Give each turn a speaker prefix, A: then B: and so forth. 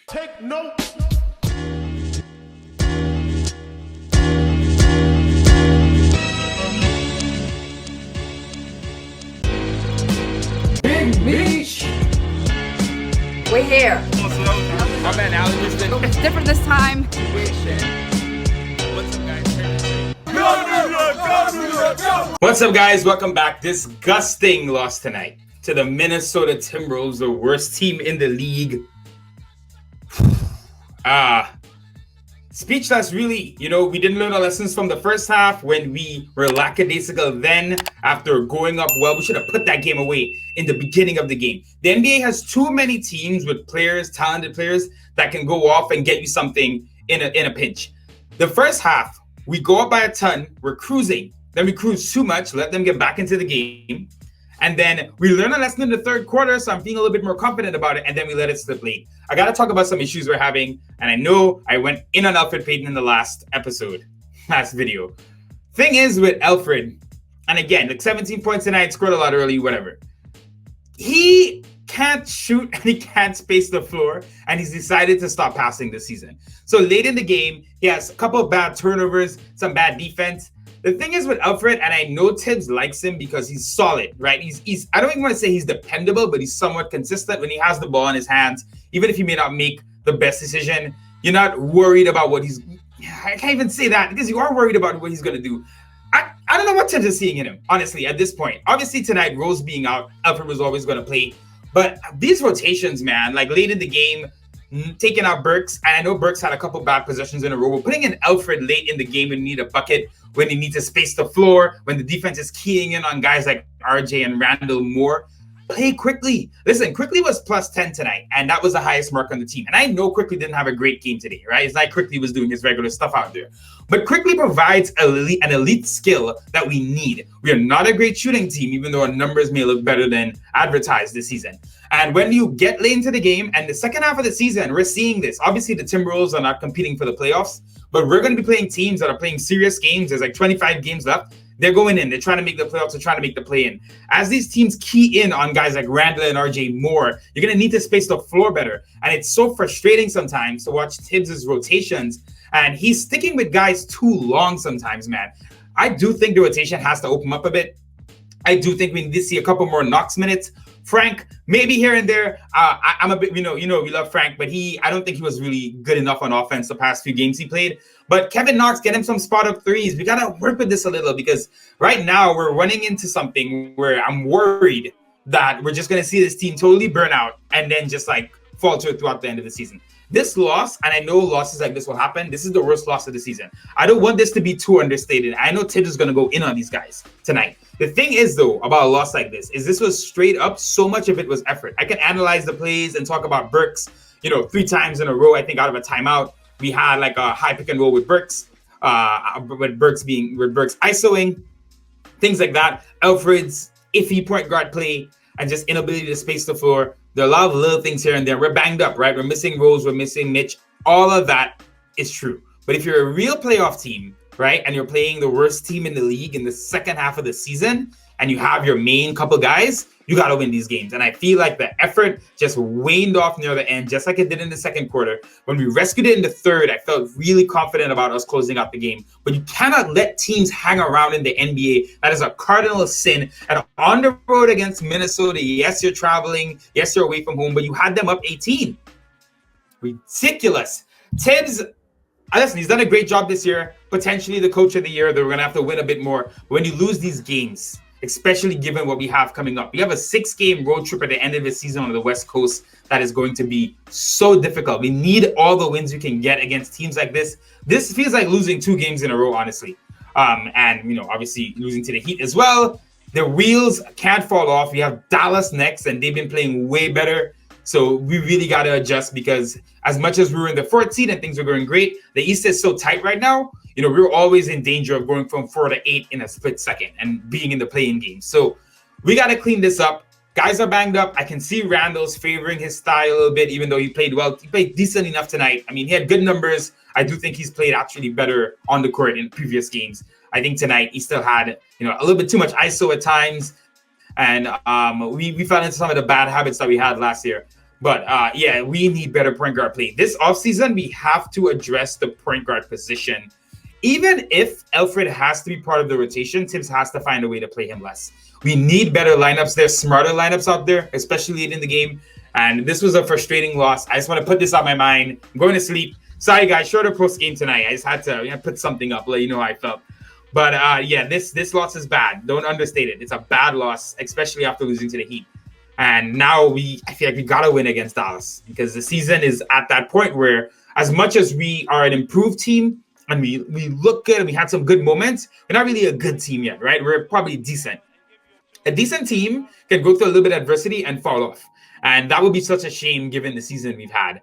A: Take note.
B: Big Beach.
C: We're here.
D: My man Alan just did.
C: It's different this time.
D: What's up, guys? Welcome back. Disgusting loss tonight to the Minnesota Timberwolves, the worst team in the league. Speechless, really. You know, we didn't learn our lessons from the first half when we were lackadaisical. Then, after going up well, we should have put that game away in the beginning of the game. The NBA has too many teams with players, talented players, that can go off and get you something in a pinch. The first half, we go up by a ton, we're cruising. Then we cruise too much, let them get back into the game. And then we learn a lesson in the third quarter, so I'm feeling a little bit more confident about it, and then we let it slip late. I got to talk about some issues we're having, and I know I went in on Alfred Payton in the last video. Thing is with Alfred, and again, like 17 points tonight, scored a lot early, whatever. He can't shoot and he can't space the floor, and he's decided to stop passing this season. So late in the game, he has a couple of bad turnovers, some bad defense. The thing is with Alfred, and I know Tibbs likes him because he's solid, right? He's I don't even want to say he's dependable, but he's somewhat consistent when he has the ball in his hands. Even if he may not make the best decision, you're not worried about what he's... I can't even say that because you are worried about what he's going to do. I don't know what Tibbs is seeing in him, honestly, at this point. Obviously, tonight, Rose being out, Alfred was always going to play. But these rotations, man, like late in the game, taking out Burks, and I know Burks had a couple bad possessions in a row, but putting in Alfred late in the game when you need a bucket, when you need to space the floor, when the defense is keying in on guys like RJ and Randall more, play Quickly. Listen, Quickly was plus 10 tonight, and that was the highest mark on the team. And I know Quickly didn't have a great game today, right? It's like Quickly was doing his regular stuff out there. But Quickly provides an elite skill that we need. We are not a great shooting team, even though our numbers may look better than advertised this season. And when you get late into the game, and the second half of the season, we're seeing this. Obviously, the Timberwolves are not competing for the playoffs, but we're going to be playing teams that are playing serious games. There's like 25 games left. They're going in. They're trying to make the playoffs. They're trying to make the play-in. As these teams key in on guys like Randall and RJ more, you're going to need to space the floor better. And it's so frustrating sometimes to watch Tibbs' rotations. And he's sticking with guys too long sometimes, man. I do think the rotation has to open up a bit. I do think we need to see a couple more Knox minutes. Frank, maybe here and there. I'm a bit, we love Frank, but I don't think he was really good enough on offense the past few games he played. But Kevin Knox, get him some spot-up threes. We got to work with this a little because right now we're running into something where I'm worried that we're just going to see this team totally burn out and then just like falter throughout the end of the season. This loss, and I know losses like this will happen, this is the worst loss of the season. I don't want this to be too understated. I know Tibbs is going to go in on these guys tonight. The thing is, though, about a loss like this was straight up, so much of it was effort. I can analyze the plays and talk about Burks, 3 times in a row, I think, out of a timeout. We had like a high pick and roll with Burks, with Burks ISOing, things like that. Alfred's iffy point guard play and just inability to space the floor. There are a lot of little things here and there. We're banged up, right? We're missing Rose, we're missing Mitch. All of that is true. But if you're a real playoff team, right, and you're playing the worst team in the league in the second half of the season, and you have your main couple guys, you got to win these games. And I feel like the effort just waned off near the end, just like it did in the second quarter. When we rescued it in the third, I felt really confident about us closing out the game. But you cannot let teams hang around in the NBA. That is a cardinal sin. And on the road against Minnesota, yes, you're traveling. Yes, you're away from home, but you had them up 18. Ridiculous. Tibbs, listen, he's done a great job this year. Potentially the coach of the year. They're going to have to win a bit more. But when you lose these games, especially given what we have coming up. We have a 6-game road trip at the end of the season on the West Coast that is going to be so difficult. We need all the wins we can get against teams like this. This feels like losing 2 games in a row, honestly. And, obviously losing to the Heat as well. The wheels can't fall off. We have Dallas next, and they've been playing way better. So we really got to adjust because as much as we were in the 4th seed and things are going great, the East is so tight right now. We're always in danger of going from 4 to 8 in a split second and being in the play-in game. So we got to clean this up. Guys are banged up. I can see Randall's favoring his style a little bit, even though he played well. He played decent enough tonight. I mean, he had good numbers. I do think he's played actually better on the court in previous games. I think tonight he still had, a little bit too much ISO at times. And we fell into some of the bad habits that we had last year. But yeah, we need better point guard play. This offseason, we have to address the point guard position. Even if Alfred has to be part of the rotation, Tibbs has to find a way to play him less. We need better lineups. There's smarter lineups out there, especially late in the game. And this was a frustrating loss. I just want to put this on my mind. I'm going to sleep. Sorry, guys. Shorter post game tonight. I just had to put something up, let you know how I felt. But yeah, this loss is bad. Don't understate it. It's a bad loss, especially after losing to the Heat. And now I feel like we gotta win against Dallas because the season is at that point where, as much as we are an improved team and we look good and we had some good moments, we're not really a good team yet, right? We're probably decent. A decent team can go through a little bit of adversity and fall off. And that would be such a shame given the season we've had.